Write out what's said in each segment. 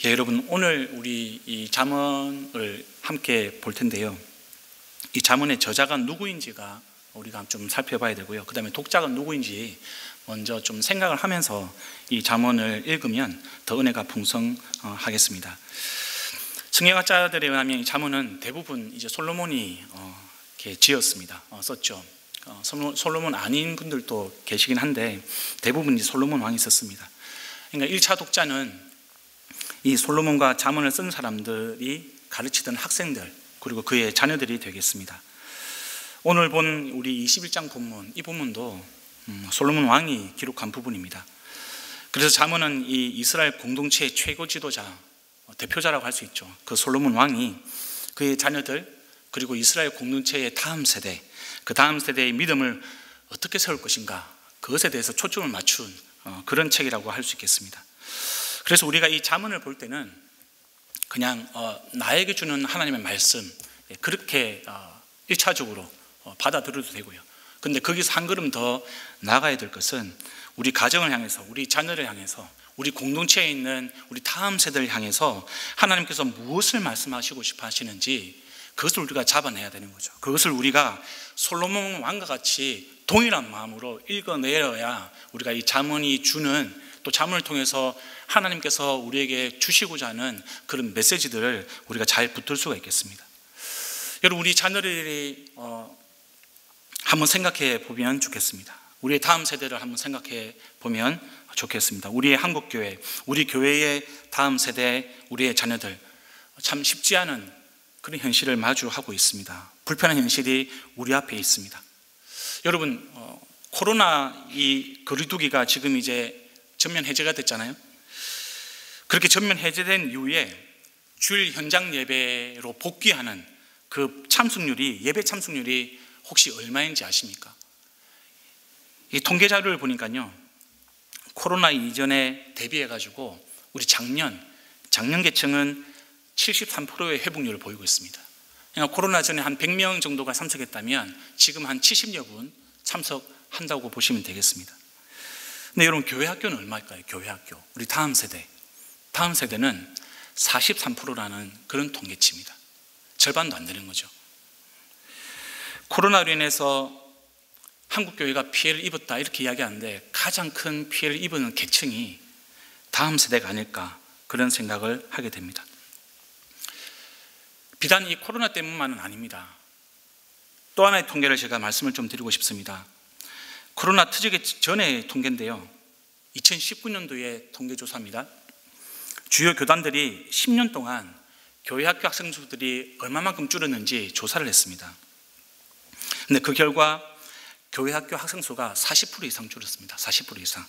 예, 여러분, 오늘 우리 이 잠언을 함께 볼 텐데요. 이 잠언의 저자가 누구인지가 우리가 좀 살펴봐야 되고요. 그 다음에 독자가 누구인지 먼저 좀 생각을 하면서 이 잠언을 읽으면 더 은혜가 풍성하겠습니다. 성경학자들에 의하면 이 잠언은 대부분 이제 솔로몬이 이렇게 지었습니다. 썼죠. 솔로몬 아닌 분들도 계시긴 한데 대부분 이제 솔로몬 왕이 썼습니다. 그러니까 1차 독자는 이 솔로몬과 잠언을 쓴 사람들이 가르치던 학생들 그리고 그의 자녀들이 되겠습니다. 오늘 본 우리 21장 본문, 이 본문도 솔로몬 왕이 기록한 부분입니다. 그래서 잠언은 이 이스라엘 공동체의 최고 지도자, 대표자라고 할 수 있죠. 그 솔로몬 왕이 그의 자녀들 그리고 이스라엘 공동체의 다음 세대, 그 다음 세대의 믿음을 어떻게 세울 것인가, 그것에 대해서 초점을 맞춘 그런 책이라고 할 수 있겠습니다. 그래서 우리가 이 잠언을 볼 때는 그냥 나에게 주는 하나님의 말씀, 그렇게 1차적으로 받아들여도 되고요. 근데 거기서 한 걸음 더 나아가야 될 것은 우리 가정을 향해서, 우리 자녀를 향해서, 우리 공동체에 있는 우리 다음 세대를 향해서 하나님께서 무엇을 말씀하시고 싶어 하시는지 그것을 우리가 잡아내야 되는 거죠. 그것을 우리가 솔로몬 왕과 같이 동일한 마음으로 읽어내려야 우리가 이 잠언이 주는, 또 잠언을 통해서 하나님께서 우리에게 주시고자 하는 그런 메시지들을 우리가 잘 붙들 수가 있겠습니다. 여러분, 우리 자녀들이 한번 생각해 보면 좋겠습니다. 우리의 다음 세대를 한번 생각해 보면 좋겠습니다. 우리의 한국교회, 우리 교회의 다음 세대, 우리의 자녀들, 참 쉽지 않은 그런 현실을 마주하고 있습니다. 불편한 현실이 우리 앞에 있습니다. 여러분, 코로나 이 거리두기가 지금 이제 전면 해제가 됐잖아요. 그렇게 전면 해제된 이후에 주일 현장 예배로 복귀하는 그 참석률이, 예배 참석률이 혹시 얼마인지 아십니까? 이 통계 자료를 보니까요, 코로나 이전에 대비해가지고 우리 작년 계층은 73%의 회복률을 보이고 있습니다. 그러니까 코로나 전에 한 100명 정도가 참석했다면 지금 한 70여 분 참석한다고 보시면 되겠습니다. 근데 여러분, 교회 학교는 얼마일까요? 교회 학교, 우리 다음 세대는 43%라는 그런 통계치입니다. 절반도 안 되는 거죠. 코로나로 인해서 한국교회가 피해를 입었다 이렇게 이야기하는데 가장 큰 피해를 입은 계층이 다음 세대가 아닐까, 그런 생각을 하게 됩니다. 비단 이 코로나 때문만은 아닙니다. 또 하나의 통계를 제가 말씀을 좀 드리고 싶습니다. 코로나 터지기 전의 통계인데요, 2019년도의 통계조사입니다. 주요 교단들이 10년 동안 교회 학교 학생 수들이 얼마만큼 줄었는지 조사를 했습니다. 근데 그 결과 교회 학교 학생 수가 40% 이상 줄었습니다. 40% 이상.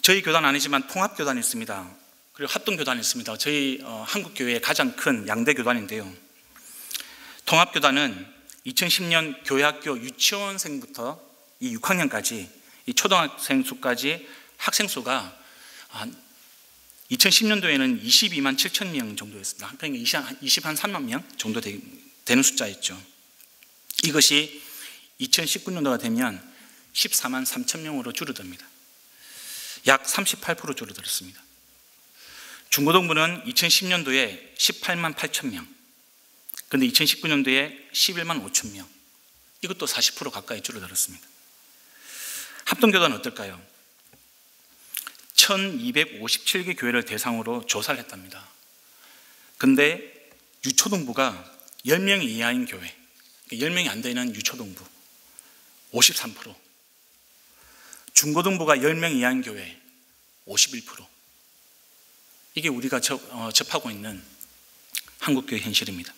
저희 교단 아니지만 통합교단이 있습니다. 그리고 합동교단이 있습니다. 저희 한국교회의 가장 큰 양대 교단인데요. 통합교단은 2010년 교회 학교 유치원생부터 이 6학년까지, 이 초등학생 수까지 학생 수가 2010년도에는 22만 7천 명 정도였습니다. 그러니까 23만 명 정도 되는 숫자였죠. 이것이 2019년도가 되면 14만 3천 명으로 줄어듭니다. 약 38% 줄어들었습니다. 중고등부는 2010년도에 18만 8천 명, 그런데 2019년도에 11만 5천 명, 이것도 40% 가까이 줄어들었습니다. 합동교단은 어떨까요? 1257개 교회를 대상으로 조사를 했답니다. 그런데 유초등부가 10명이 이하인 교회, 10명이 안 되는 유초등부 53%, 중고등부가 10명 이하인 교회 51%, 이게 우리가 접하고 있는 한국교회 현실입니다.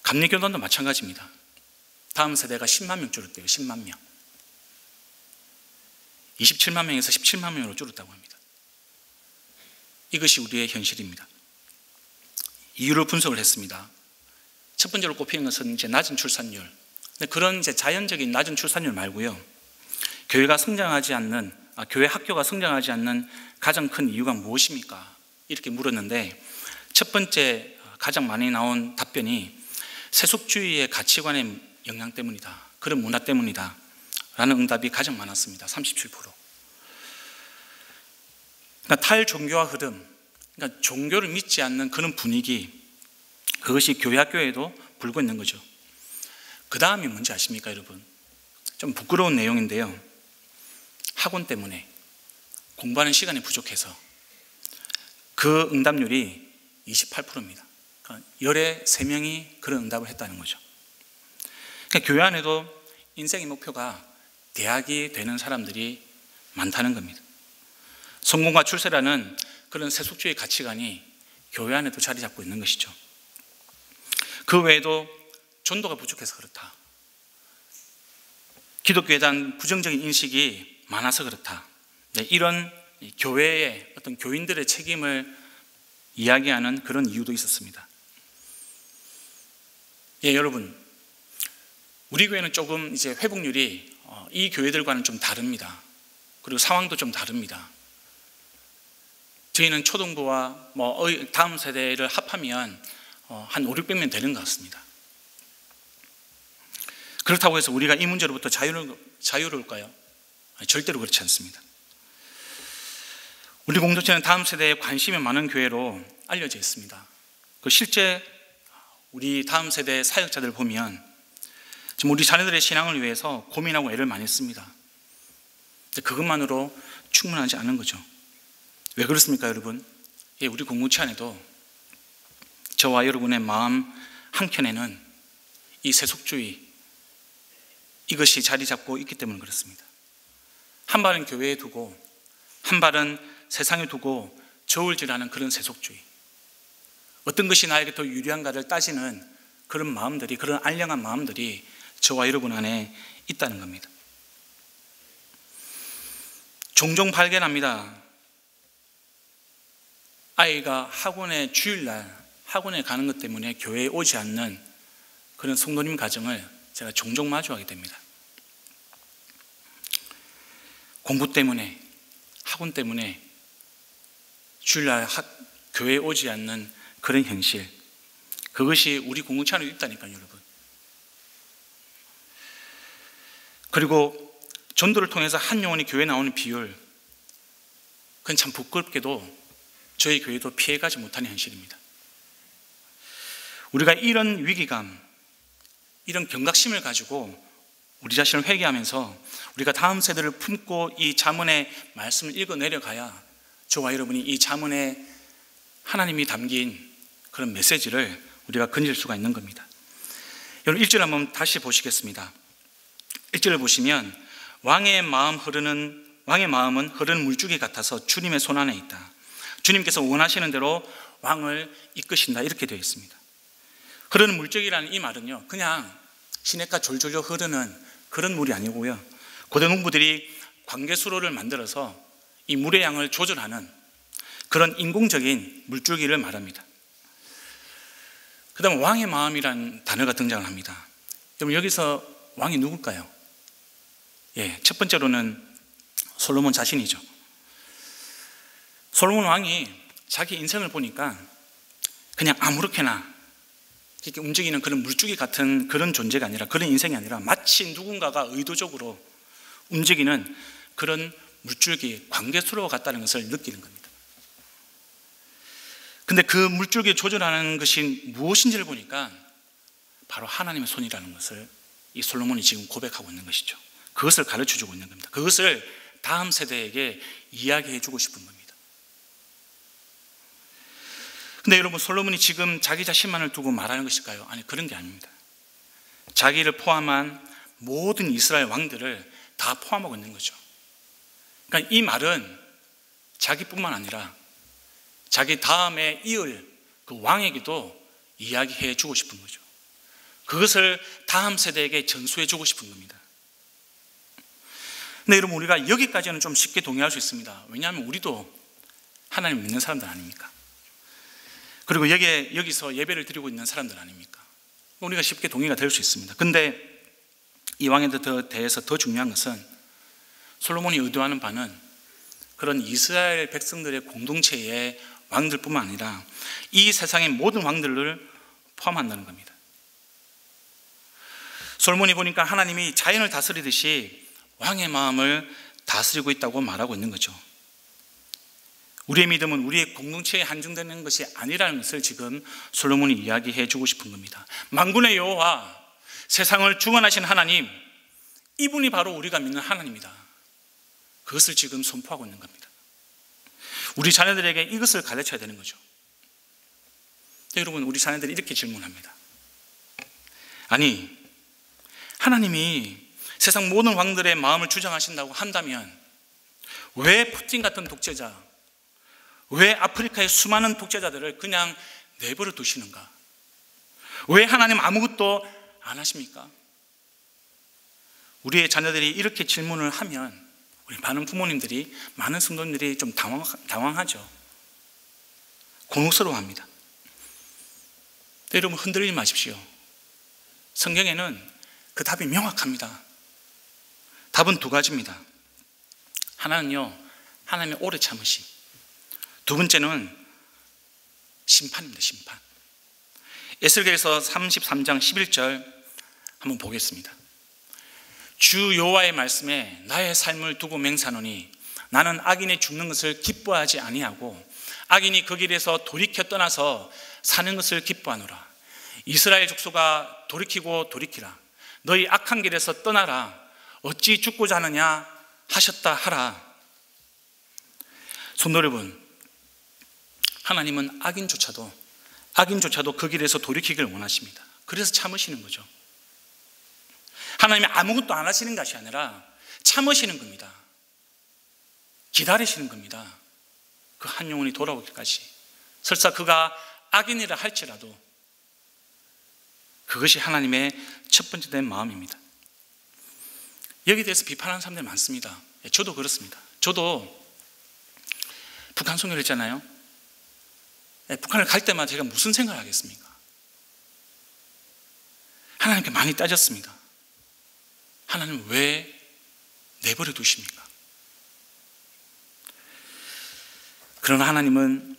감리교단도 마찬가지입니다. 다음 세대가 10만 명 줄었대요. 10만 명. 27만 명에서 17만 명으로 줄었다고 합니다. 이것이 우리의 현실입니다. 이유를 분석을 했습니다. 첫 번째로 꼽히는 것은 이제 낮은 출산율. 그런 이제 자연적인 낮은 출산율 말고요, 교회 학교가 성장하지 않는 가장 큰 이유가 무엇입니까? 이렇게 물었는데 첫 번째 가장 많이 나온 답변이 세속주의의 가치관의 영향 때문이다, 그런 문화 때문이다 라는 응답이 가장 많았습니다. 37%. 그러니까 탈종교화 흐름, 그러니까 종교를 믿지 않는 그런 분위기, 그것이 교회 학교에도 불고 있는 거죠. 그 다음이 뭔지 아십니까, 여러분? 좀 부끄러운 내용인데요. 학원 때문에 공부하는 시간이 부족해서 그 응답률이 28%입니다. 그러니까 열에 3명이 그런 응답을 했다는 거죠. 그러니까 교회 안에도 인생의 목표가 대학이 되는 사람들이 많다는 겁니다. 성공과 출세라는 그런 세속주의 가치관이 교회 안에도 자리 잡고 있는 것이죠. 그 외에도 전도가 부족해서 그렇다. 기독교에 대한 부정적인 인식이 많아서 그렇다. 이런 교회의 어떤 교인들의 책임을 이야기하는 그런 이유도 있었습니다. 예, 여러분, 우리 교회는 조금 이제 회복률이 이 교회들과는 좀 다릅니다. 그리고 상황도 좀 다릅니다. 저희는 초등부와 다음 세대를 합하면 한 5, 600명 되는 것 같습니다. 그렇다고 해서 우리가 이 문제로부터 자유로울까요? 절대로 그렇지 않습니다. 우리 공동체는 다음 세대에 관심이 많은 교회로 알려져 있습니다. 실제 우리 다음 세대 사역자들 보면 지금 우리 자녀들의 신앙을 위해서 고민하고 애를 많이 씁니다. 그것만으로 충분하지 않은 거죠. 왜 그렇습니까, 여러분? 예, 우리 공동체 안에도 저와 여러분의 마음 한켠에는 이 세속주의, 이것이 자리 잡고 있기 때문에 그렇습니다. 한 발은 교회에 두고 한 발은 세상에 두고 저울질하는 그런 세속주의, 어떤 것이 나에게 더 유리한가를 따지는 그런 마음들이, 그런 알량한 마음들이 저와 여러분 안에 있다는 겁니다. 종종 발견합니다. 아이가 학원에 주일날 학원에 가는 것 때문에 교회에 오지 않는 그런 성도님 가정을 제가 종종 마주하게 됩니다. 공부 때문에, 학원 때문에 주일날 교회에 오지 않는 그런 현실, 그것이 우리 공동체 안에 있다니까요, 여러분. 그리고 전도를 통해서 한 영혼이 교회에 나오는 비율, 그건 참 부끄럽게도 저희 교회도 피해가지 못하는 현실입니다. 우리가 이런 위기감, 이런 경각심을 가지고 우리 자신을 회개하면서 우리가 다음 세대를 품고 이 잠언의 말씀을 읽어 내려가야 저와 여러분이 이 잠언에 하나님이 담긴 그런 메시지를 우리가 건질 수가 있는 겁니다. 여러분 1절 한번 다시 보시겠습니다. 1절을 보시면 왕의 마음은 흐르는 물줄기 같아서 주님의 손 안에 있다. 주님께서 원하시는 대로 왕을 이끄신다, 이렇게 되어 있습니다. 흐르는 물줄기라는 이 말은요, 그냥 시냇가 졸졸 흐르는 그런 물이 아니고요, 고대 농부들이 관계수로를 만들어서 이 물의 양을 조절하는 그런 인공적인 물줄기를 말합니다. 그 다음 왕의 마음이라는 단어가 등장을 합니다. 여러분 여기서 왕이 누굴까요? 예, 첫 번째로는 솔로몬 자신이죠. 솔로몬 왕이 자기 인생을 보니까 그냥 아무렇게나 이렇게 움직이는 그런 물줄기 같은 그런 존재가 아니라, 그런 인생이 아니라 마치 누군가가 의도적으로 움직이는 그런 물줄기, 관계수로 같다는 것을 느끼는 겁니다. 근데 그 물줄기를 조절하는 것이 무엇인지를 보니까 바로 하나님의 손이라는 것을 이 솔로몬이 지금 고백하고 있는 것이죠. 그것을 가르쳐주고 있는 겁니다. 그것을 다음 세대에게 이야기해주고 싶은 겁니다. 근데 여러분, 솔로몬이 지금 자기 자신만을 두고 말하는 것일까요? 아니, 그런 게 아닙니다. 자기를 포함한 모든 이스라엘 왕들을 다 포함하고 있는 거죠. 그러니까 이 말은 자기뿐만 아니라 자기 다음에 이을 그 왕에게도 이야기해 주고 싶은 거죠. 그것을 다음 세대에게 전수해 주고 싶은 겁니다. 근데 여러분, 우리가 여기까지는 좀 쉽게 동의할 수 있습니다. 왜냐하면 우리도 하나님 믿는 사람들 아닙니까? 그리고 여기서 예배를 드리고 있는 사람들 아닙니까? 우리가 쉽게 동의가 될 수 있습니다. 근데 이 왕에 대해서 더 중요한 것은 솔로몬이 의도하는 바는 그런 이스라엘 백성들의 공동체의 왕들뿐만 아니라 이 세상의 모든 왕들을 포함한다는 겁니다. 솔로몬이 보니까 하나님이 자연을 다스리듯이 왕의 마음을 다스리고 있다고 말하고 있는 거죠. 우리의 믿음은 우리의 공동체에 한정되는 것이 아니라는 것을 지금 솔로몬이 이야기해 주고 싶은 겁니다. 만군의 여호와, 세상을 주관하신 하나님, 이분이 바로 우리가 믿는 하나님이다. 그것을 지금 선포하고 있는 겁니다. 우리 자녀들에게 이것을 가르쳐야 되는 거죠. 여러분, 우리 자녀들이 이렇게 질문합니다. 아니, 하나님이 세상 모든 왕들의 마음을 주장하신다고 한다면 왜 푸틴 같은 독재자, 왜 아프리카의 수많은 독재자들을 그냥 내버려 두시는가? 왜 하나님 아무것도 안 하십니까? 우리의 자녀들이 이렇게 질문을 하면 우리 많은 부모님들이, 많은 성도님들이 좀 당황하죠. 곤혹스러워합니다. 여러분, 흔들리지 마십시오. 성경에는 그 답이 명확합니다. 답은 두 가지입니다. 하나는요, 하나님의 오래 참으심. 두 번째는 심판입니다. 심판. 에스겔서 33장 11절 한번 보겠습니다. 주 여호와의 말씀에 나의 삶을 두고 맹세하노니 나는 악인이 죽는 것을 기뻐하지 아니하고 악인이 그 길에서 돌이켜 떠나서 사는 것을 기뻐하노라. 이스라엘 족속아, 돌이키고 돌이키라. 너희 악한 길에서 떠나라. 어찌 죽고자 하느냐 하셨다 하라. 성도 여러분, 하나님은 악인조차도 그 길에서 돌이키기를 원하십니다. 그래서 참으시는 거죠. 하나님이 아무것도 안 하시는 것이 아니라 참으시는 겁니다. 기다리시는 겁니다. 그 한 영혼이 돌아오기까지. 설사 그가 악인이라 할지라도 그것이 하나님의 첫 번째 된 마음입니다. 여기에 대해서 비판하는 사람들이 많습니다. 저도 그렇습니다. 저도 북한 선교를 했잖아요. 북한을 갈 때마다 제가 무슨 생각을 하겠습니까? 하나님께 많이 따졌습니다. 하나님 왜 내버려 두십니까? 그러나 하나님은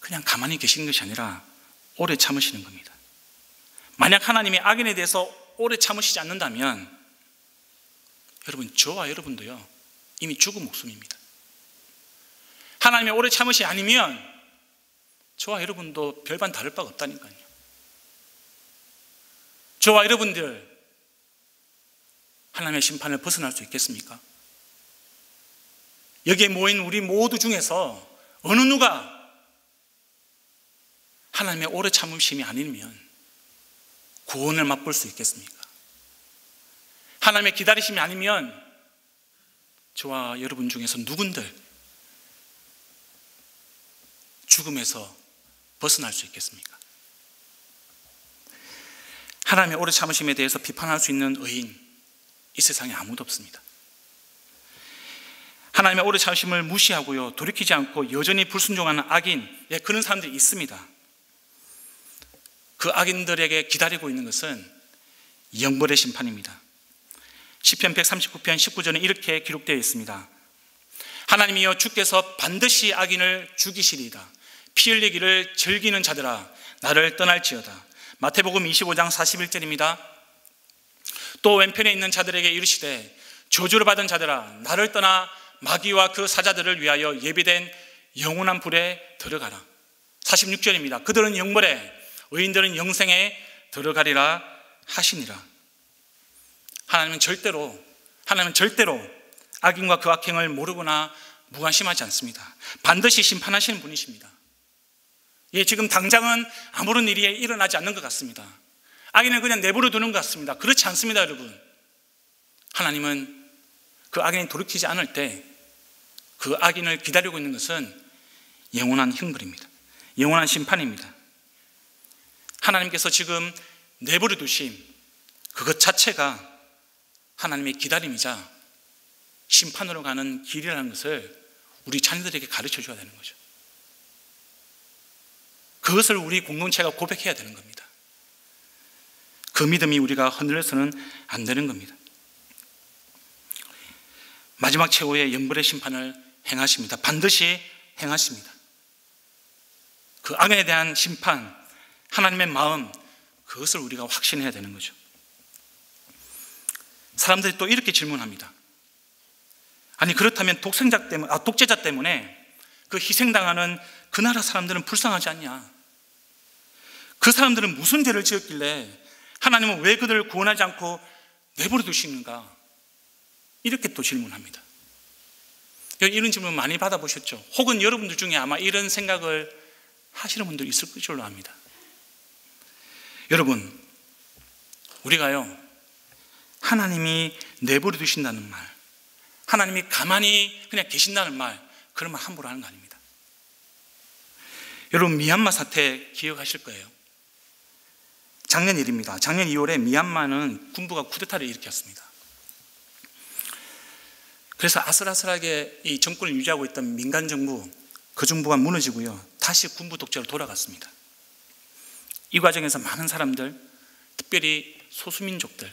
그냥 가만히 계시는 것이 아니라 오래 참으시는 겁니다. 만약 하나님이 악인에 대해서 오래 참으시지 않는다면 여러분, 저와 여러분도요 이미 죽은 목숨입니다. 하나님이 오래 참으시 아니면 저와 여러분도 별반 다를 바가 없다니까요. 저와 여러분들 하나님의 심판을 벗어날 수 있겠습니까? 여기에 모인 우리 모두 중에서 어느 누가 하나님의 오래 참으심이 아니면 구원을 맛볼 수 있겠습니까? 하나님의 기다리심이 아니면 저와 여러분 중에서 누군들 죽음에서 벗어날 수 있겠습니까? 하나님의 오래 참으심에 대해서 비판할 수 있는 의인, 이 세상에 아무도 없습니다. 하나님의 오래 참으심을 무시하고요, 돌이키지 않고 여전히 불순종하는 악인, 그런 사람들이 있습니다. 그 악인들에게 기다리고 있는 것은 영벌의 심판입니다. 시편 139편 19절에 이렇게 기록되어 있습니다. 하나님이여, 주께서 반드시 악인을 죽이시리이다. 피 흘리기를 즐기는 자들아, 나를 떠날지어다. 마태복음 25장 41절입니다. 또 왼편에 있는 자들에게 이르시되, 저주를 받은 자들아, 나를 떠나 마귀와 그 사자들을 위하여 예비된 영원한 불에 들어가라. 46절입니다. 그들은 영벌에, 의인들은 영생에 들어가리라 하시니라. 하나님은 절대로 악인과 그 악행을 모르거나 무관심하지 않습니다. 반드시 심판하시는 분이십니다. 지금 당장은 아무런 일이 일어나지 않는 것 같습니다. 악인을 그냥 내버려 두는 것 같습니다. 그렇지 않습니다, 여러분. 하나님은 그 악인이 돌이키지 않을 때 그 악인을 기다리고 있는 것은 영원한 형벌입니다. 영원한 심판입니다. 하나님께서 지금 내버려 두심, 그것 자체가 하나님의 기다림이자 심판으로 가는 길이라는 것을 우리 자녀들에게 가르쳐 줘야 되는 거죠. 그것을 우리 공동체가 고백해야 되는 겁니다. 그 믿음이 우리가 흔들려서는 안 되는 겁니다. 마지막 최후의 영벌의 심판을 행하십니다. 반드시 행하십니다. 그 악에 대한 심판, 하나님의 마음, 그것을 우리가 확신해야 되는 거죠. 사람들이 또 이렇게 질문합니다. 아니, 그렇다면 독재자 때문에 그 희생당하는 그 나라 사람들은 불쌍하지 않냐? 그 사람들은 무슨 죄를 지었길래 하나님은 왜 그들을 구원하지 않고 내버려 두시는가? 이렇게 또 질문합니다. 이런 질문 많이 받아보셨죠? 혹은 여러분들 중에 아마 이런 생각을 하시는 분들이 있을 줄로 압니다. 여러분, 우리가요, 하나님이 내버려 두신다는 말, 하나님이 가만히 그냥 계신다는 말, 그런 말 함부로 하는 거 아닙니다. 여러분, 미얀마 사태 기억하실 거예요. 작년 일입니다. 작년 2월에 미얀마는 군부가 쿠데타를 일으켰습니다. 그래서 아슬아슬하게 이 정권을 유지하고 있던 민간 정부, 그 정부가 무너지고요, 다시 군부 독재로 돌아갔습니다. 이 과정에서 많은 사람들, 특별히 소수민족들,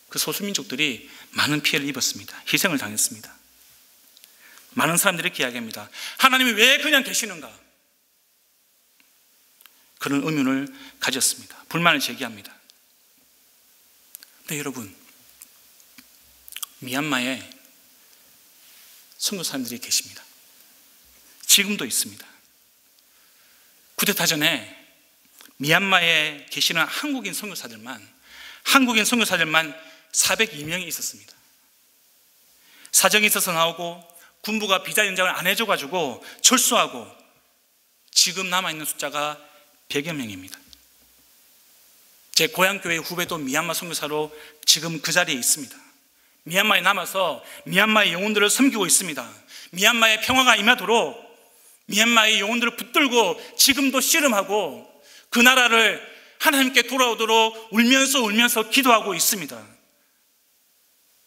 그 소수민족들이 많은 피해를 입었습니다. 희생을 당했습니다. 많은 사람들이 이렇게 이야기합니다. 하나님이 왜 그냥 계시는가? 그런 의문을 가졌습니다. 불만을 제기합니다. 근데 여러분, 미얀마에 선교사님들이 계십니다. 지금도 있습니다. 쿠데타 전에 미얀마에 계시는 한국인 선교사들만 402명이 있었습니다. 사정이 있어서 나오고 군부가 비자 연장을 안 해줘가지고 철수하고 지금 남아있는 숫자가 100여 명입니다. 제 고향교회 후배도 미얀마 선교사로 지금 그 자리에 있습니다. 미얀마에 남아서 미얀마의 영혼들을 섬기고 있습니다. 미얀마의 평화가 임하도록 미얀마의 영혼들을 붙들고 지금도 씨름하고 그 나라를 하나님께 돌아오도록 울면서 기도하고 있습니다.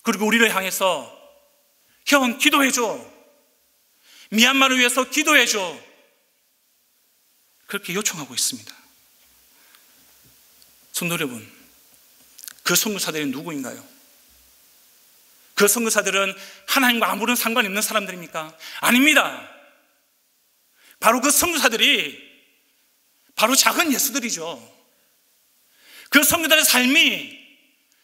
그리고 우리를 향해서 형 기도해줘, 미얀마를 위해서 기도해줘, 그렇게 요청하고 있습니다. 성도 여러분, 그 선교사들이 누구인가요? 그 선교사들은 하나님과 아무런 상관이 없는 사람들입니까? 아닙니다. 바로 그 선교사들이 바로 작은 예수들이죠. 그 선교사들의 삶이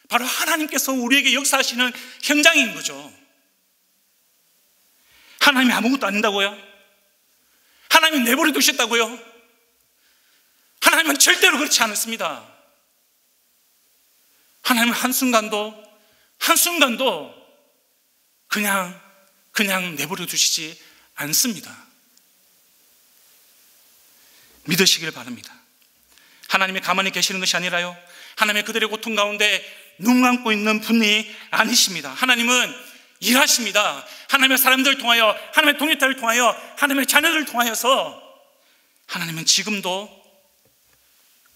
바로 하나님께서 우리에게 역사하시는 현장인 거죠. 하나님이 아무것도 안 한다고요? 하나님이 내버려 두셨다고요? 하나님은 절대로 그렇지 않습니다. 하나님은 한순간도 그냥 내버려 두시지 않습니다. 믿으시길 바랍니다. 하나님이 가만히 계시는 것이 아니라요, 하나님의 그들의 고통 가운데 눈 감고 있는 분이 아니십니다. 하나님은 일하십니다. 하나님의 사람들을 통하여, 하나님의 동역자를 통하여, 하나님의 자녀들을 통하여서 하나님은 지금도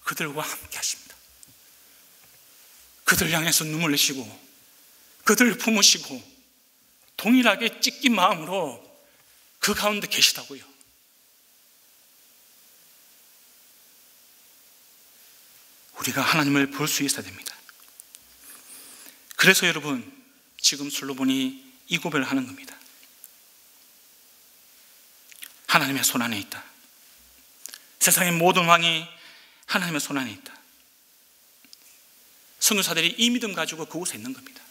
그들과 함께 하십니다. 그들 향해서 눈물 내시고 그들을 품으시고 동일하게 찢긴 마음으로 그 가운데 계시다고요. 우리가 하나님을 볼 수 있어야 됩니다. 그래서 여러분, 지금 솔로몬이 이 고백을 하는 겁니다. 하나님의 손 안에 있다. 세상의 모든 왕이 하나님의 손 안에 있다. 선교사들이 이 믿음 가지고 그곳에 있는 겁니다.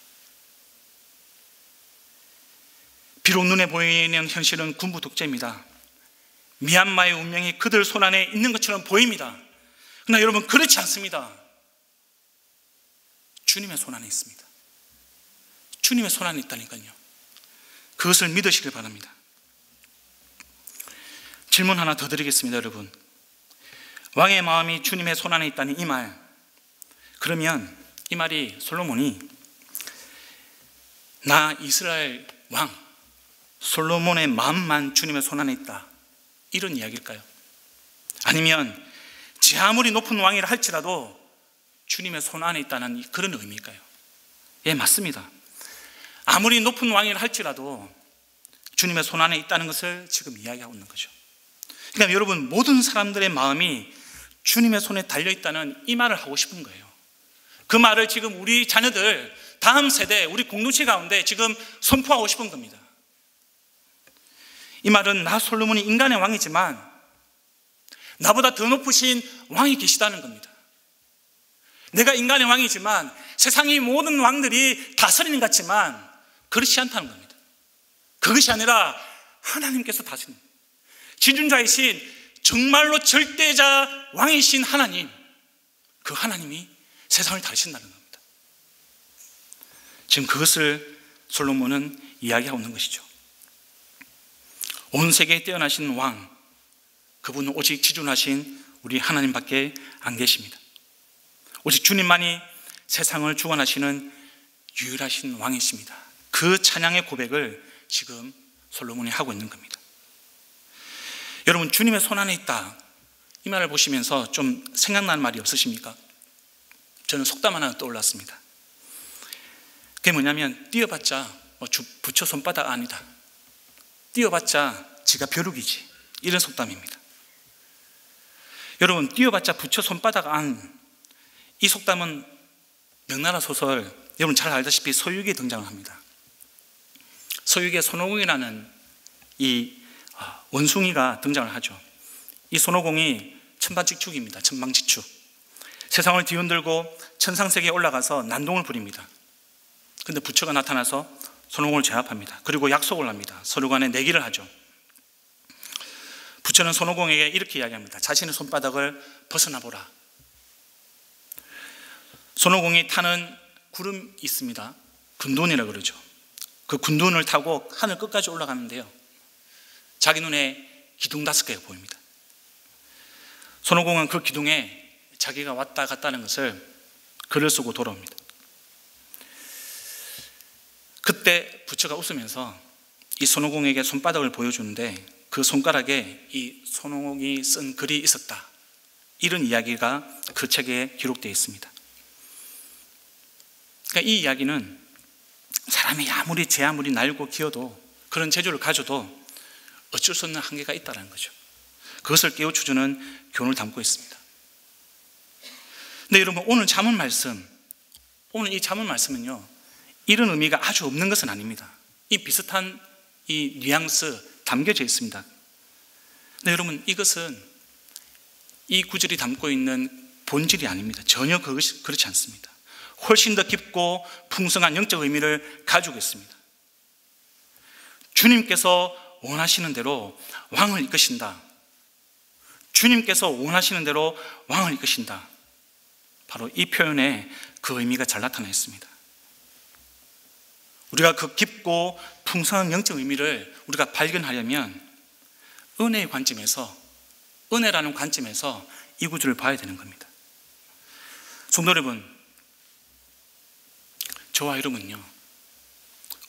비록 눈에 보이는 현실은 군부 독재입니다. 미얀마의 운명이 그들 손 안에 있는 것처럼 보입니다. 그러나 여러분, 그렇지 않습니다. 주님의 손 안에 있습니다. 주님의 손 안에 있다니까요. 그것을 믿으시길 바랍니다. 질문 하나 더 드리겠습니다. 여러분, 왕의 마음이 주님의 손 안에 있다는 이 말, 그러면 이 말이 솔로몬이 나 이스라엘 왕 솔로몬의 마음만 주님의 손 안에 있다, 이런 이야기일까요? 아니면 제 아무리 높은 왕이라 할지라도 주님의 손 안에 있다는 그런 의미일까요? 예, 맞습니다. 아무리 높은 왕이라 할지라도 주님의 손 안에 있다는 것을 지금 이야기하고 있는 거죠. 그러니까 여러분, 모든 사람들의 마음이 주님의 손에 달려있다는 이 말을 하고 싶은 거예요. 그 말을 지금 우리 자녀들, 다음 세대, 우리 공동체 가운데 지금 선포하고 싶은 겁니다. 이 말은 나 솔로몬이 인간의 왕이지만 나보다 더 높으신 왕이 계시다는 겁니다. 내가 인간의 왕이지만 세상의 모든 왕들이 다스리는 것 같지만 그렇지 않다는 겁니다. 그것이 아니라 하나님께서 다스립니다. 지존자이신 정말로 절대자 왕이신 하나님, 그 하나님이 세상을 다루신다는 겁니다. 지금 그것을 솔로몬은 이야기하고 있는 것이죠. 온 세계에 뛰어나신 왕, 그분은 오직 지존하신 우리 하나님밖에 안 계십니다. 오직 주님만이 세상을 주관하시는 유일하신 왕이십니다. 그 찬양의 고백을 지금 솔로몬이 하고 있는 겁니다. 여러분, 주님의 손안에 있다, 이 말을 보시면서 좀 생각나는 말이 없으십니까? 저는 속담 하나 떠올랐습니다. 그게 뭐냐면, 뛰어봤자 부처 손바닥 아니다, 뛰어봤자 지가 벼룩이지, 이런 속담입니다. 여러분, 뛰어봤자 부처 손바닥 안, 이 속담은 명나라 소설, 여러분 잘 알다시피 서유기에 등장을 합니다. 서유기에 손오공이라는 이 원숭이가 등장을 하죠. 이 손오공이 천방지축입니다. 천방지축. 세상을 뒤흔들고 천상세계에 올라가서 난동을 부립니다. 그런데 부처가 나타나서 손오공을 제압합니다. 그리고 약속을 합니다. 서로 간에 내기를 하죠. 부처는 손오공에게 이렇게 이야기합니다. 자신의 손바닥을 벗어나 보라. 손오공이 타는 구름이 있습니다. 군둔이라고 그러죠. 그 군둔을 타고 하늘 끝까지 올라가는데요, 자기 눈에 기둥 5개가 보입니다. 손오공은 그 기둥에 자기가 왔다 갔다 하는 것을 글을 쓰고 돌아옵니다. 그때 부처가 웃으면서 이 손오공에게 손바닥을 보여주는데, 그 손가락에 이 손오공이 쓴 글이 있었다, 이런 이야기가 그 책에 기록되어 있습니다. 그러니까 이 이야기는 사람이 아무리 제 아무리 날고 기어도, 그런 재주를 가져도 어쩔 수 없는 한계가 있다는 거죠. 그것을 깨우쳐주는 교훈을 담고 있습니다. 근데 여러분, 오늘 잠언 말씀, 오늘 이 잠언 말씀은요, 이런 의미가 아주 없는 것은 아닙니다. 이 비슷한 이 뉘앙스 담겨져 있습니다. 근데 여러분, 이것은 이 구절이 담고 있는 본질이 아닙니다. 전혀 그것이 그렇지 않습니다. 훨씬 더 깊고 풍성한 영적 의미를 가지고 있습니다. 주님께서 원하시는 대로 왕을 이끄신다. 주님께서 원하시는 대로 왕을 이끄신다. 바로 이 표현에 그 의미가 잘 나타나 있습니다. 우리가 그 깊고 풍성한 영적 의미를 우리가 발견하려면 은혜의 관점에서, 은혜라는 관점에서 이 구절을 봐야 되는 겁니다. 성도 여러분, 저와 여러분은요,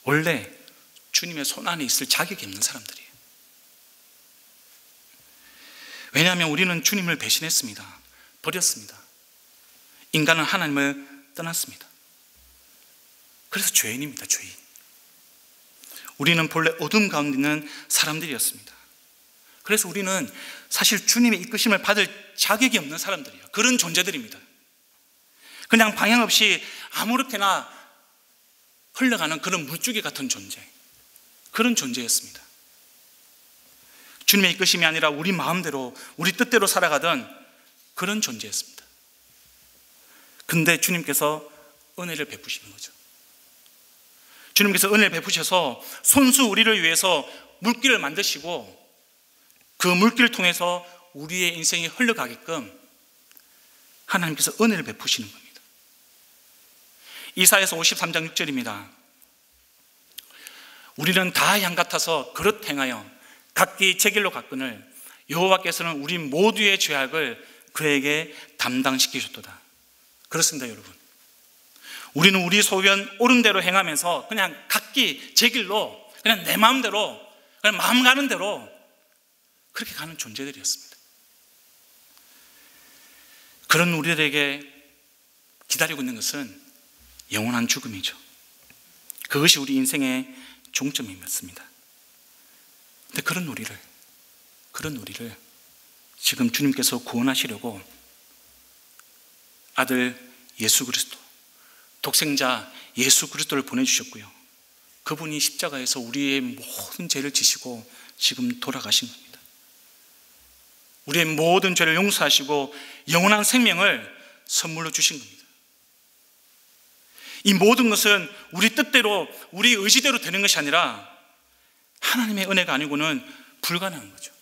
원래 주님의 손 안에 있을 자격이 없는 사람들이에요. 왜냐하면 우리는 주님을 배신했습니다. 버렸습니다. 인간은 하나님을 떠났습니다. 그래서 죄인입니다. 죄인. 우리는 본래 어둠 가운데 있는 사람들이었습니다. 그래서 우리는 사실 주님의 이끄심을 받을 자격이 없는 사람들이에요. 그런 존재들입니다. 그냥 방향 없이 아무렇게나 흘러가는 그런 물줄기 같은 존재, 그런 존재였습니다. 주님의 이끄심이 아니라 우리 마음대로, 우리 뜻대로 살아가던 그런 존재였습니다. 근데 주님께서 은혜를 베푸시는 거죠. 주님께서 은혜를 베푸셔서 손수 우리를 위해서 물길을 만드시고, 그 물길을 통해서 우리의 인생이 흘러가게끔 하나님께서 은혜를 베푸시는 겁니다. 이사야서 53장 6절입니다. 우리는 다 양 같아서 그릇 행하여 각기 제 길로 갔거늘 여호와께서는 우리 모두의 죄악을 그에게 담당시키셨도다. 그렇습니다, 여러분. 우리는 우리 소변 옳은 대로 행하면서 그냥 각기 제 길로, 그냥 내 마음대로, 그냥 마음 가는 대로 그렇게 가는 존재들이었습니다. 그런 우리들에게 기다리고 있는 것은 영원한 죽음이죠. 그것이 우리 인생의 종점이었습니다. 근데 그런 우리를 지금 주님께서 구원하시려고 아들 예수 그리스도, 독생자 예수 그리스도를 보내주셨고요, 그분이 십자가에서 우리의 모든 죄를 지시고 지금 돌아가신 겁니다. 우리의 모든 죄를 용서하시고 영원한 생명을 선물로 주신 겁니다. 이 모든 것은 우리 뜻대로, 우리 의지대로 되는 것이 아니라 하나님의 은혜가 아니고는 불가능한 거죠.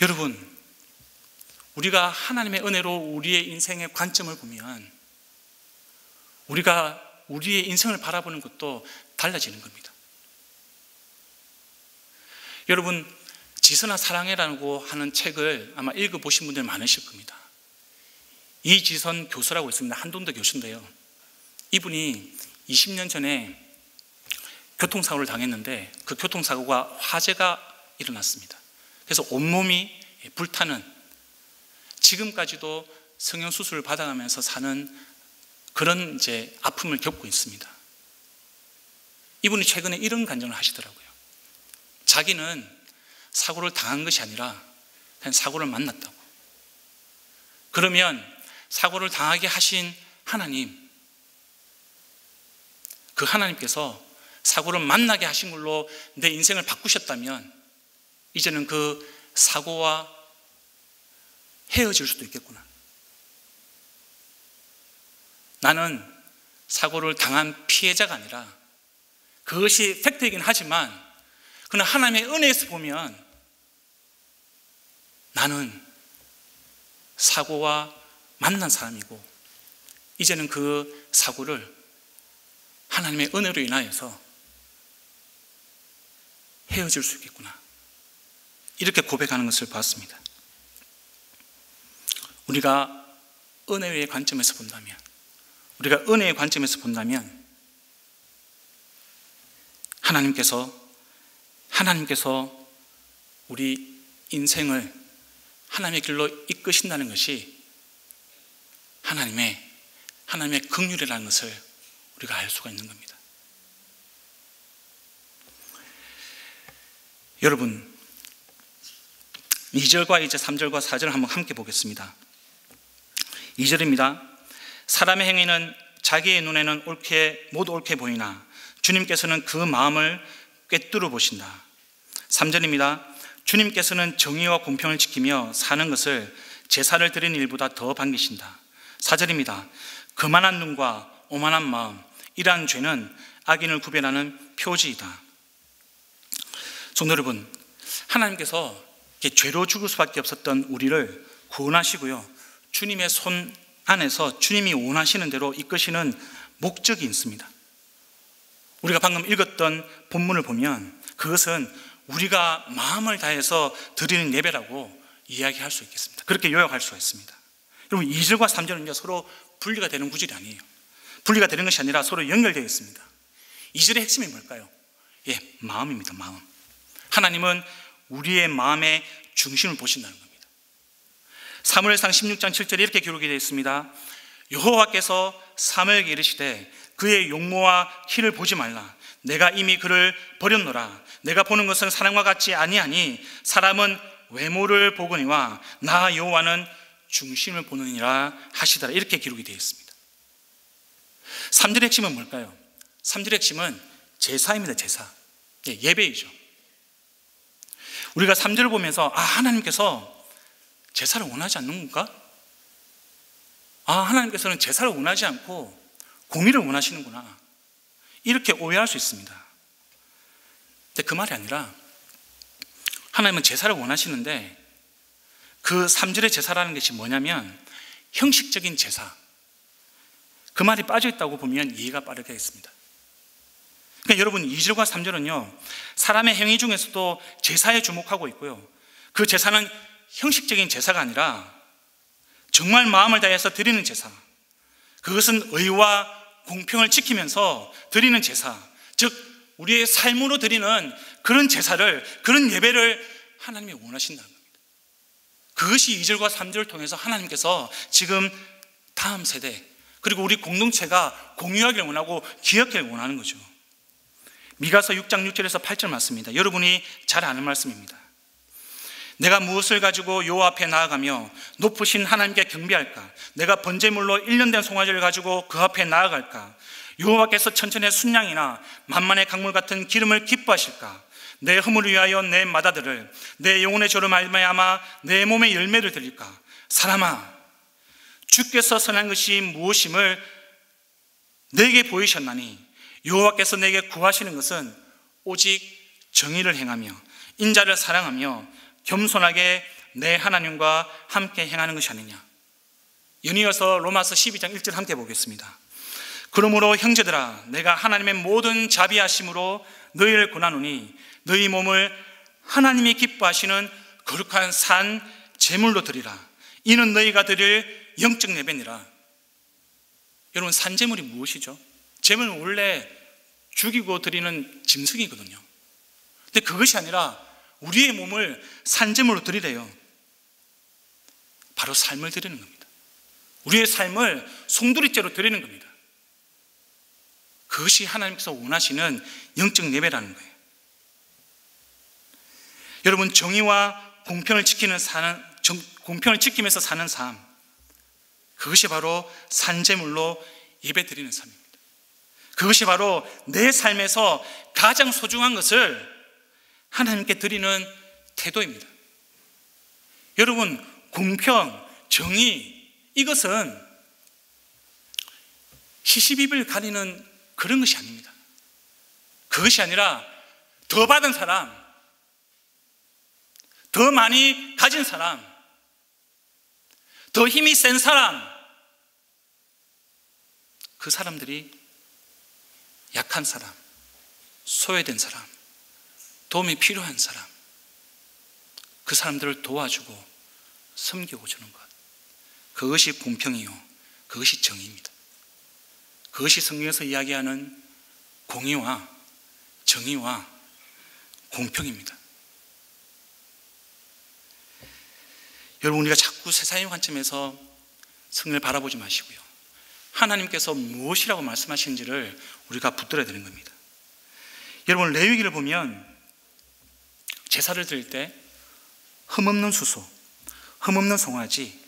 여러분, 우리가 하나님의 은혜로 우리의 인생의 관점을 보면 우리가 우리의 인생을 바라보는 것도 달라지는 겁니다. 여러분, 지선아 사랑해라고 하는 책을 아마 읽어보신 분들 많으실 겁니다. 이지선 교수라고 있습니다. 한동대 교수인데요. 이분이 20년 전에 교통사고를 당했는데 그 교통사고가 화재가 일어났습니다. 그래서 온몸이 불타는, 지금까지도 성형수술을 받아가면서 사는 그런 아픔을 겪고 있습니다. 이분이 최근에 이런 간증을 하시더라고요. 자기는 사고를 당한 것이 아니라 그냥 사고를 만났다고. 그러면 사고를 당하게 하신 하나님, 그 하나님께서 사고를 만나게 하신 걸로 내 인생을 바꾸셨다면 이제는 그 사고와 헤어질 수도 있겠구나. 나는 사고를 당한 피해자가 아니라, 그것이 팩트이긴 하지만 그러나 하나님의 은혜에서 보면 나는 사고와 만난 사람이고 이제는 그 사고를 하나님의 은혜로 인하여서 헤어질 수 있겠구나, 이렇게 고백하는 것을 봤습니다. 우리가 은혜의 관점에서 본다면, 우리가 은혜의 관점에서 본다면 하나님께서 우리 인생을 하나님의 길로 이끄신다는 것이 하나님의 긍휼이라는 것을 우리가 알 수가 있는 겁니다. 여러분, 2절과 이제 3절과 4절을 한번 함께 보겠습니다. 2절입니다. 사람의 행위는 자기의 눈에는 모두 옳게 보이나 주님께서는 그 마음을 꿰뚫어 보신다. 3절입니다. 주님께서는 정의와 공평을 지키며 사는 것을 제사를 드리는 일보다 더 반기신다. 4절입니다. 거만한 눈과 오만한 마음, 이러한 죄는 악인을 구별하는 표지이다. 성도 여러분, 하나님께서 죄로 죽을 수밖에 없었던 우리를 구원하시고요, 주님의 손 안에서 주님이 원하시는 대로 이끄시는 목적이 있습니다. 우리가 방금 읽었던 본문을 보면 그것은 우리가 마음을 다해서 드리는 예배라고 이야기할 수 있겠습니다. 그렇게 요약할 수가 있습니다. 여러분, 2절과 3절은요 서로 분리가 되는 구절이 아니에요. 분리가 되는 것이 아니라 서로 연결되어 있습니다. 2절의 핵심이 뭘까요? 마음입니다. 마음. 하나님은 우리의 마음의 중심을 보신다는 겁니다. 사무엘상 16장 7절에 이렇게 기록이 되어 있습니다. 여호와께서 사무엘에게 이르시되 그의 용모와 키를 보지 말라. 내가 이미 그를 버렸노라. 내가 보는 것은 사람과 같지 아니하니 사람은 외모를 보거니와 나 여호와는 중심을 보느니라 하시더라. 이렇게 기록이 되어 있습니다. 3절의 핵심은 뭘까요? 3절의 핵심은 제사입니다. 제사. 예배이죠. 우리가 3절을 보면서 하나님께서 제사를 원하지 않는 건가? 하나님께서는 제사를 원하지 않고 공의를 원하시는구나, 이렇게 오해할 수 있습니다. 근데 그 말이 아니라 하나님은 제사를 원하시는데 그 3절의 제사라는 것이 뭐냐면 형식적인 제사, 그 말이 빠져있다고 보면 이해가 빠르겠습니다. 그러니까 여러분, 2절과 3절은요 사람의 행위 중에서도 제사에 주목하고 있고요, 그 제사는 형식적인 제사가 아니라 정말 마음을 다해서 드리는 제사, 그것은 의와 공평을 지키면서 드리는 제사, 즉 우리의 삶으로 드리는 그런 제사를, 그런 예배를 하나님이 원하신다는 겁니다. 그것이 2절과 3절을 통해서 하나님께서 지금 다음 세대 그리고 우리 공동체가 공유하기를 원하고 기억하기를 원하는 거죠. 미가서 6장 6절에서 8절 말씀입니다. 여러분이 잘 아는 말씀입니다. 내가 무엇을 가지고 여호와 앞에 나아가며 높으신 하나님께 경배할까? 내가 번제물로 1년 된 송아지를 가지고 그 앞에 나아갈까? 여호와께서 천천의 순양이나 만만의 강물 같은 기름을 기뻐하실까? 내 허물을 위하여 내 마다들을, 내 영혼의 죄로 말미암아 내 몸의 열매를 드릴까? 사람아, 주께서 선한 것이 무엇임을 내게 보이셨나니 여호와께서 내게 구하시는 것은 오직 정의를 행하며 인자를 사랑하며 겸손하게 내 하나님과 함께 행하는 것이 아니냐. 연이어서 로마서 12장 1절 함께 보겠습니다. 그러므로 형제들아, 내가 하나님의 모든 자비하심으로 너희를 권하노니 너희 몸을 하나님이 기뻐하시는 거룩한 산 제물로 드리라. 이는 너희가 드릴 영적 예배니라. 여러분, 산제물이 무엇이죠? 제물은 원래 죽이고 드리는 짐승이거든요. 근데 그것이 아니라 우리의 몸을 산제물로 드리래요. 바로 삶을 드리는 겁니다. 우리의 삶을 송두리째로 드리는 겁니다. 그것이 하나님께서 원하시는 영적 예배라는 거예요. 여러분, 정의와 공평을 지키면서 사는 삶, 그것이 바로 산제물로 예배 드리는 삶입니다. 그것이 바로 내 삶에서 가장 소중한 것을 하나님께 드리는 태도입니다. 여러분, 공평, 정의, 이것은 시시비비를 가리는 그런 것이 아닙니다. 그것이 아니라 더 받은 사람, 더 많이 가진 사람, 더 힘이 센 사람, 그 사람들이 약한 사람, 소외된 사람, 도움이 필요한 사람, 그 사람들을 도와주고 섬기고 주는 것, 그것이 공평이요, 그것이 정의입니다. 그것이 성경에서 이야기하는 공의와 정의와 공평입니다. 여러분, 우리가 자꾸 세상의 관점에서 성경을 바라보지 마시고요, 하나님께서 무엇이라고 말씀하시는지를 우리가 붙들어야 되는 겁니다. 여러분, 레위기를 보면 제사를 드릴 때 흠없는 수소, 흠없는 송아지,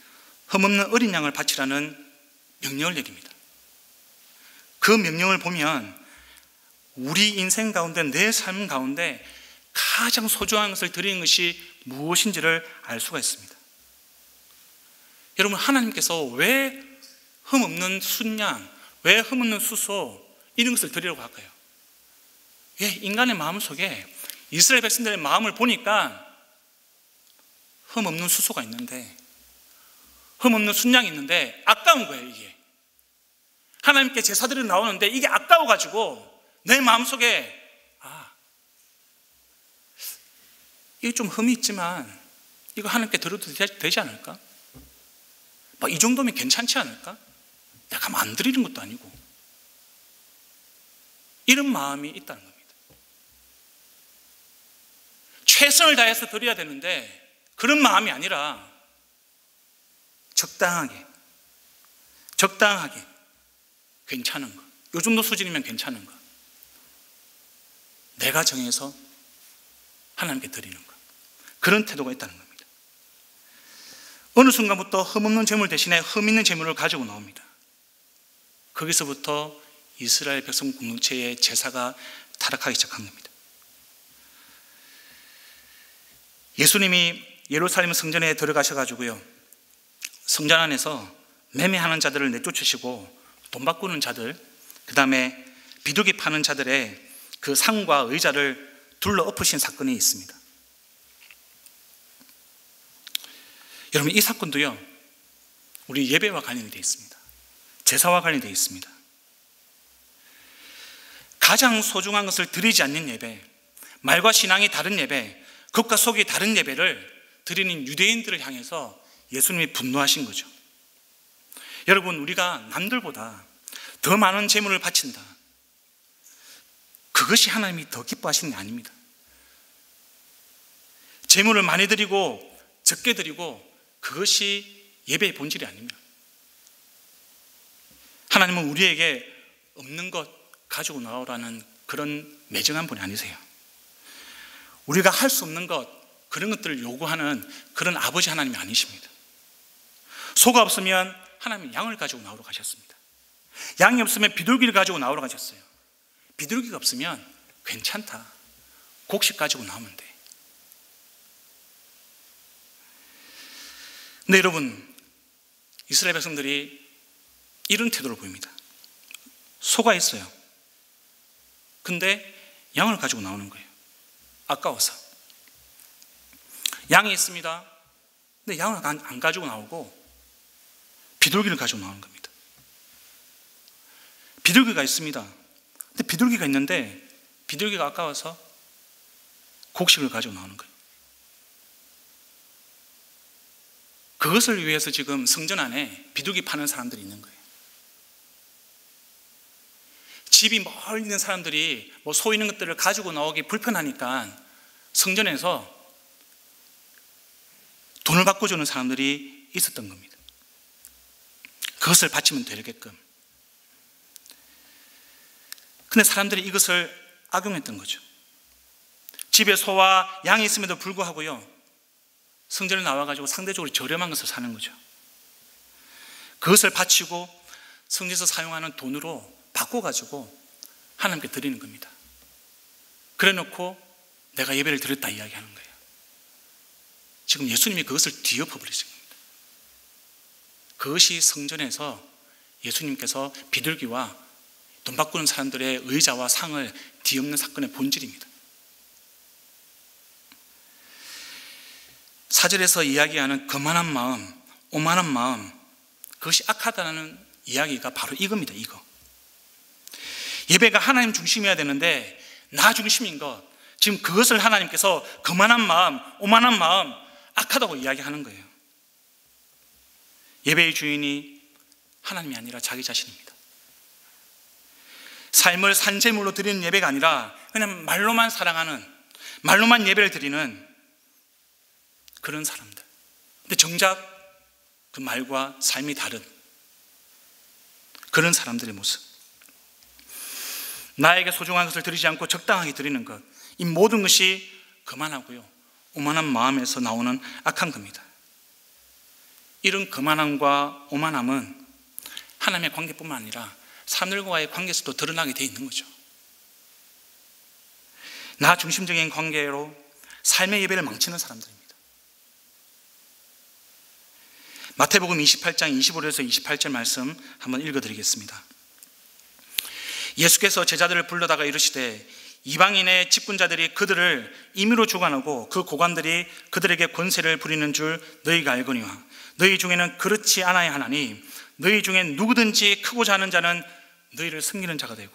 흠없는 어린 양을 바치라는 명령을 내립니다. 그 명령을 보면 우리 인생 가운데, 내 삶 가운데 가장 소중한 것을 드리는 것이 무엇인지를 알 수가 있습니다. 여러분, 하나님께서 왜 흠없는 순양, 왜 흠없는 수소, 이런 것을 드리려고 할까요? 왜? 인간의 마음 속에, 이스라엘 백성들의 마음을 보니까 흠없는 수소가 있는데, 흠없는 순양이 있는데 아까운 거예요. 이게 하나님께 제사들이 나오는데 이게 아까워가지고 내 마음속에 이게 좀 흠이 있지만 이거 하나님께 드려도 되지 않을까? 이 정도면 괜찮지 않을까? 내가 안 드리는 것도 아니고, 이런 마음이 있다는 겁니다. 최선을 다해서 드려야 되는데 그런 마음이 아니라 적당하게 괜찮은 거, 이 정도 수준이면 괜찮은 거, 내가 정해서 하나님께 드리는 것, 그런 태도가 있다는 겁니다. 어느 순간부터 흠없는 제물 대신에 흠 있는 제물을 가지고 나옵니다. 거기서부터 이스라엘 백성 공동체의 제사가 타락하기 시작한 겁니다. 예수님이 예루살렘 성전에 들어가셔가지고요, 성전 안에서 매매하는 자들을 내쫓으시고 돈 바꾸는 자들, 그 다음에 비둘기 파는 자들의 그 상과 의자를 둘러 엎으신 사건이 있습니다. 여러분, 이 사건도요, 우리 예배와 관련이 되어 있습니다. 제사와 관련이 되어 있습니다. 가장 소중한 것을 드리지 않는 예배, 말과 신앙이 다른 예배, 겉과 속이 다른 예배를 드리는 유대인들을 향해서 예수님이 분노하신 거죠. 여러분, 우리가 남들보다 더 많은 제물을 바친다, 그것이 하나님이 더 기뻐하시는 게 아닙니다. 제물을 많이 드리고 적게 드리고, 그것이 예배의 본질이 아닙니다. 하나님은 우리에게 없는 것 가지고 나오라는 그런 매정한 분이 아니세요. 우리가 할 수 없는 것, 그런 것들을 요구하는 그런 아버지 하나님이 아니십니다. 소가 없으면 하나님은 양을 가지고 나오러 가셨습니다. 양이 없으면 비둘기를 가지고 나오러 가셨어요. 비둘기가 없으면 괜찮다, 곡식 가지고 나오면 돼. 근데 여러분, 이스라엘 백성들이 이런 태도를 보입니다. 소가 있어요. 근데 양을 가지고 나오는 거예요. 아까워서. 양이 있습니다. 근데 양을 안 가지고 나오고 비둘기를 가지고 나오는 겁니다. 비둘기가 있습니다. 근데 비둘기가 있는데 비둘기가 아까워서 곡식을 가지고 나오는 거예요. 그것을 위해서 지금 성전 안에 비둘기 파는 사람들이 있는 거예요. 집이 멀리 있는 사람들이 뭐 소 있는 것들을 가지고 나오기 불편하니까 성전에서 돈을 바꿔주는 사람들이 있었던 겁니다. 그것을 바치면 되게끔. 근데 사람들이 이것을 악용했던 거죠. 집에 소와 양이 있음에도 불구하고요, 성전에 나와가지고 상대적으로 저렴한 것을 사는 거죠. 그것을 바치고 성전에서 사용하는 돈으로 바꿔가지고 하나님께 드리는 겁니다. 그래 놓고 내가 예배를 드렸다 이야기하는 거예요. 지금 예수님이 그것을 뒤엎어버리신 겁니다. 그것이 성전에서 예수님께서 비둘기와 돈 바꾸는 사람들의 의자와 상을 뒤엎는 사건의 본질입니다. 4절에서 이야기하는 거만한 마음, 오만한 마음, 그것이 악하다는 이야기가 바로 이겁니다. 이거. 예배가 하나님 중심이어야 되는데 나 중심인 것, 지금 그것을 하나님께서 거만한 마음, 오만한 마음, 악하다고 이야기하는 거예요. 예배의 주인이 하나님이 아니라 자기 자신입니다. 삶을 산재물로 드리는 예배가 아니라 그냥 말로만 사랑하는, 말로만 예배를 드리는 그런 사람들. 근데 정작 그 말과 삶이 다른 그런 사람들의 모습. 나에게 소중한 것을 드리지 않고 적당하게 드리는 것, 이 모든 것이 거만하고요, 오만한 마음에서 나오는 악한 겁니다. 이런 거만함과 오만함은 하나님의 관계뿐만 아니라 사람들과의 관계에서도 드러나게 되어 있는 거죠. 나 중심적인 관계로 삶의 예배를 망치는 사람들입니다. 마태복음 28장 25절에서 28절 말씀 한번 읽어드리겠습니다. 예수께서 제자들을 불러다가 이르시되 이방인의 직분자들이 그들을 임의로 주관하고 그 고관들이 그들에게 권세를 부리는 줄 너희가 알거니와 너희 중에는 그렇지 않아야 하나니 너희 중에 누구든지 크고자 하는 자는 너희를 섬기는 자가 되고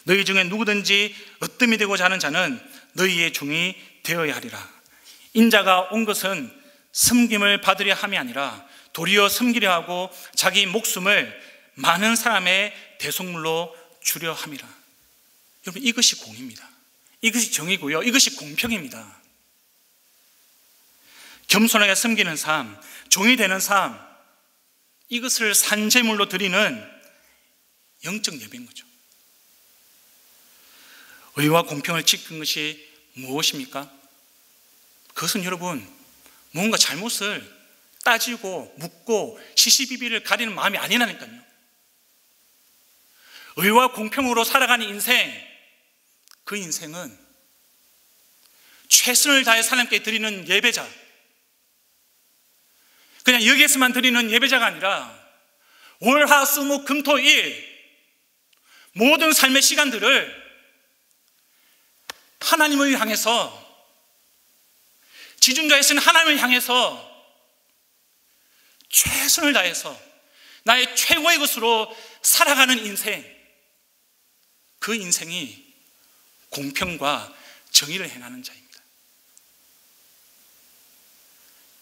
너희 중에 누구든지 으뜸이 되고자 하는 자는 너희의 종이 되어야 하리라. 인자가 온 것은 섬김을 받으려 함이 아니라 도리어 섬기려 하고 자기 목숨을 많은 사람의 대속물로 주려 함이라. 여러분, 이것이 공입니다. 이것이 정의고요, 이것이 공평입니다. 겸손하게 섬기는 삶, 종이 되는 삶, 이것을 산제물로 드리는 영적 예배인 거죠. 의와 공평을 지키는 것이 무엇입니까? 그것은 여러분, 뭔가 잘못을 따지고 묻고 시시비비를 가리는 마음이 아니라니까요. 의와 공평으로 살아가는 인생, 그 인생은 최선을 다해 하나님께 드리는 예배자, 그냥 여기에서만 드리는 예배자가 아니라 월, 화, 수, 목, 금, 토, 일 모든 삶의 시간들을 하나님을 향해서, 지존자이신 하나님을 향해서 최선을 다해서 나의 최고의 것으로 살아가는 인생, 그 인생이 공평과 정의를 행하는 자입니다.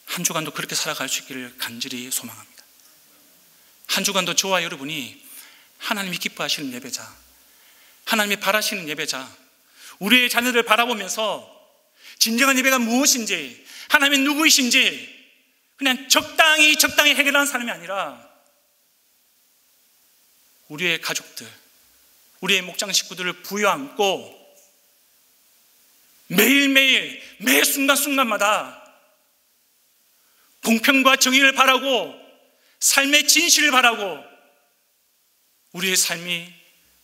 한 주간도 그렇게 살아갈 수 있기를 간절히 소망합니다. 한 주간도 저와 여러분이 하나님이 기뻐하시는 예배자, 하나님이 바라시는 예배자, 우리의 자녀들을 바라보면서 진정한 예배가 무엇인지, 하나님이 누구이신지 그냥 적당히 해결하는 사람이 아니라 우리의 가족들, 우리의 목장 식구들을 부여안고 매일매일, 매 순간순간마다 공평과 정의를 바라고 삶의 진실을 바라고 우리의 삶이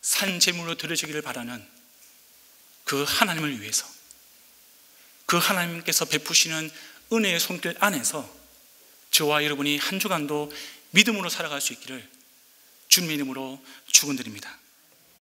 산제물로 드려지기를 바라는 그 하나님을 위해서, 그 하나님께서 베푸시는 은혜의 손길 안에서 저와 여러분이 한 주간도 믿음으로 살아갈 수 있기를 주님의 이름으로 축원드립니다.